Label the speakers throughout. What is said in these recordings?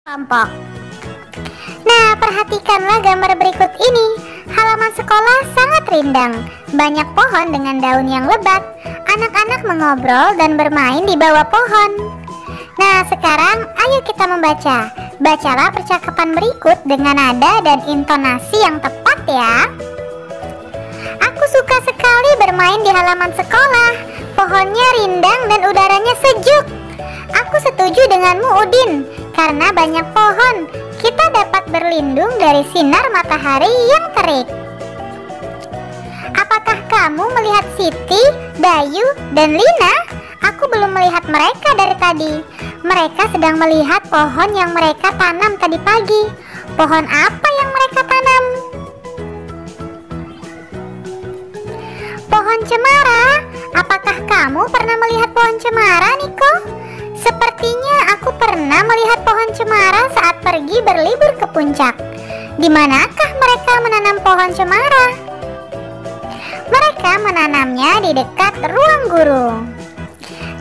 Speaker 1: kelompok. Nah, perhatikanlah gambar berikut ini. Halaman sekolah sangat rindang. Banyak pohon dengan daun yang lebat. Anak-anak mengobrol dan bermain di bawah pohon. Nah, sekarang ayo kita membaca. Bacalah percakapan berikut dengan nada dan intonasi yang tepat ya. Aku suka sekali bermain di halaman sekolah. Pohonnya rindang dan udaranya sejuk. Aku setuju denganmu, Udin. Karena banyak pohon, kita dapat berlindung dari sinar matahari yang terik. Apakah kamu melihat Siti, Bayu, dan Lina? Aku belum melihat mereka dari tadi. Mereka sedang melihat pohon yang mereka tanam tadi pagi. Pohon apa yang mereka tanam? Pohon cemara. Apakah kamu pernah melihat pohon cemara, Niko? Sepertinya aku pernah melihat pohon cemara saat pergi berlibur ke puncak. Di manakah mereka menanam pohon cemara? Mereka menanamnya di dekat ruang guru.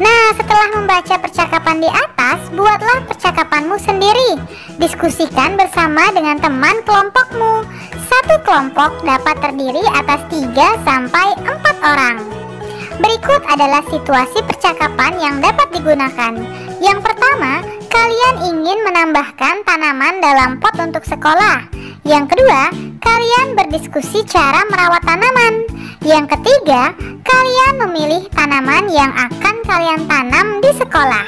Speaker 1: Nah, setelah membaca percakapan di atas, buatlah percakapanmu sendiri. Diskusikan bersama dengan teman kelompokmu. Satu kelompok dapat terdiri atas 3-4 orang. Berikut adalah situasi percakapan yang dapat digunakan. Yang pertama, kalian ingin menambahkan tanaman dalam pot untuk sekolah. Yang kedua, kalian berdiskusi cara merawat tanaman. Yang ketiga, kalian memilih tanaman yang akan kalian tanam di sekolah.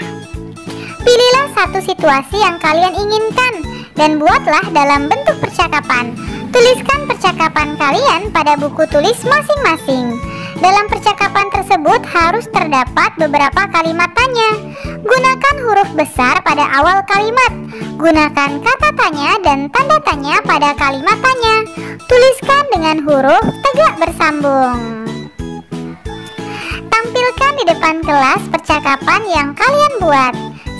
Speaker 1: Pilihlah satu situasi yang kalian inginkan dan buatlah dalam bentuk percakapan. Tuliskan percakapan kalian pada buku tulis masing-masing. Dalam percakapan tersebut harus terdapat beberapa kalimat tanya. Gunakan huruf besar pada awal kalimat. Gunakan kata tanya dan tanda tanya pada kalimat tanya. Tuliskan dengan huruf tegak bersambung. Tampilkan di depan kelas percakapan yang kalian buat.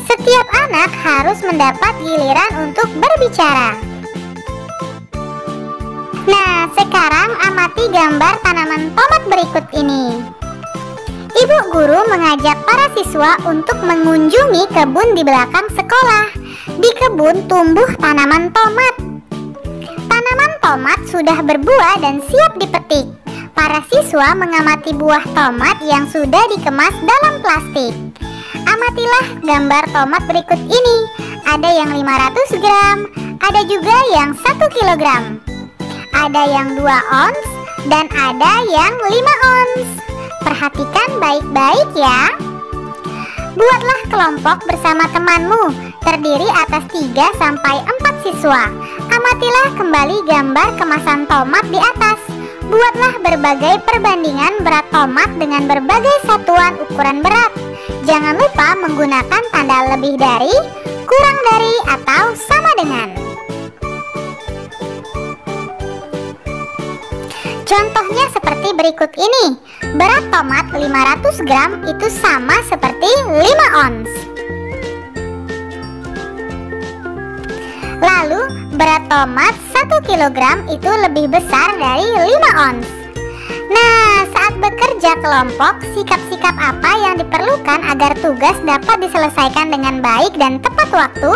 Speaker 1: Setiap anak harus mendapat giliran untuk berbicara. Nah, sekarang amati gambar tanaman tomat berikut ini. Ibu guru mengajak para siswa untuk mengunjungi kebun di belakang sekolah. Di kebun tumbuh tanaman tomat. Tanaman tomat sudah berbuah dan siap dipetik. Para siswa mengamati buah tomat yang sudah dikemas dalam plastik. Amatilah gambar tomat berikut ini. Ada yang 500 gram, ada juga yang 1 kilogram. Ada yang 2 ons dan ada yang 5 ons. Perhatikan baik-baik ya. Buatlah kelompok bersama temanmu, terdiri atas 3-4 siswa. Amatilah kembali gambar kemasan tomat di atas. Buatlah berbagai perbandingan berat tomat dengan berbagai satuan ukuran berat. Jangan lupa menggunakan tanda lebih dari, kurang dari, atau sama dengan. Contohnya seperti berikut ini. Berat tomat 500 gram itu sama seperti 5 ons. Lalu berat tomat 1 kilogram itu lebih besar dari 5 ons. Nah, saat bekerja kelompok, sikap-sikap apa yang diperlukan agar tugas dapat diselesaikan dengan baik dan tepat waktu?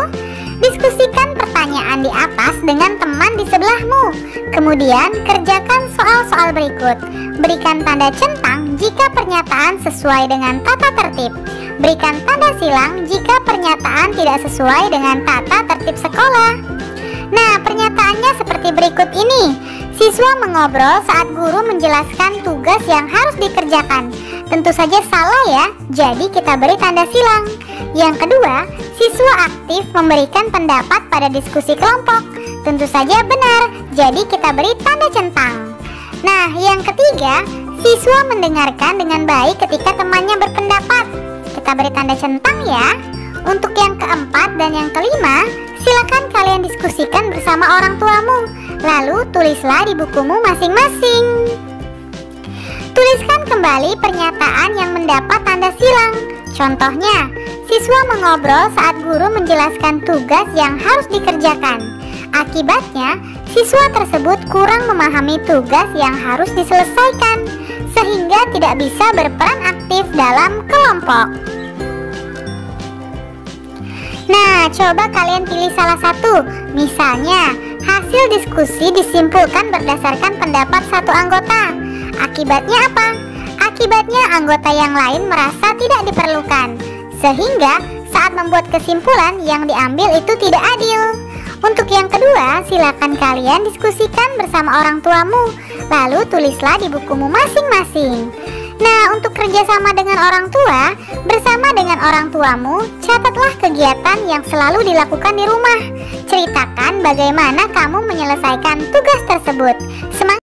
Speaker 1: Diskusikan pertanyaan di atas dengan teman di sebelahmu. Kemudian kerjakan soal-soal berikut. Berikan tanda centang jika pernyataan sesuai dengan tata tertib. Berikan tanda silang jika pernyataan tidak sesuai dengan tata tertib sekolah. Nah, pernyataannya seperti berikut ini. Siswa mengobrol saat guru menjelaskan tugas yang harus dikerjakan. Tentu saja salah ya, jadi kita beri tanda silang. Yang kedua, siswa aktif memberikan pendapat pada diskusi kelompok. Tentu saja benar, jadi kita beri tanda centang. Nah, yang ketiga, siswa mendengarkan dengan baik ketika temannya berpendapat. Kita beri tanda centang ya. Untuk yang keempat dan yang kelima, silakan kalian diskusikan bersama orang tuamu. Lalu tulislah di bukumu masing-masing. Tuliskan kembali pernyataan yang mendapat tanda silang. Contohnya, siswa mengobrol saat guru menjelaskan tugas yang harus dikerjakan. Akibatnya, siswa tersebut kurang memahami tugas yang harus diselesaikan, sehingga tidak bisa berperan aktif dalam kelompok. Nah, coba kalian pilih salah satu. Misalnya, hasil diskusi disimpulkan berdasarkan pendapat satu anggota. Akibatnya apa? Akibatnya anggota yang lain merasa tidak diperlukan, sehingga saat membuat kesimpulan yang diambil itu tidak adil. Untuk yang kedua, silakan kalian diskusikan bersama orang tuamu, lalu tulislah di bukumu masing-masing. Nah, untuk kerjasama dengan orang tua, bersama dengan orang tuamu, catatlah kegiatan yang selalu dilakukan di rumah. Ceritakan bagaimana kamu menyelesaikan tugas tersebut. Semangat!